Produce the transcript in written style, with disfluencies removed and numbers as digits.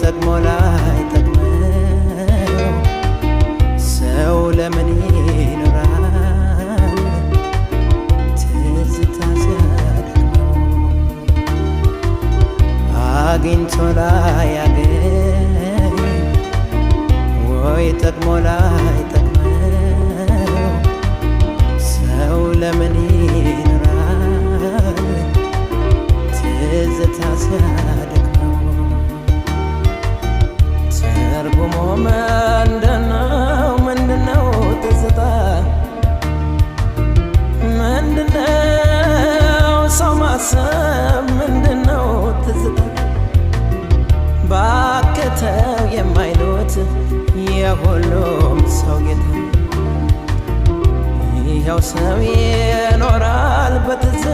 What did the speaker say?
ጠቅሞ ላይጠቅመው ሰው ለምን ይኖራል ትዝታ ሲያደክመው አግኝቶ ላያገኝ ወይ ጠቅሞ ላይጠቅመው ሰው ለምን ይኖራል ትዝታ ሲያደክመው ትርጉሙ ምንድነው ምንድነው ትዝታ ምንድነው ሰው ማሰብ ምንድነው ትዝታ ባከተው የማይሉት የሁሉም ሰው ጌታ ይኸው ሰው ይኖራል በትዝታ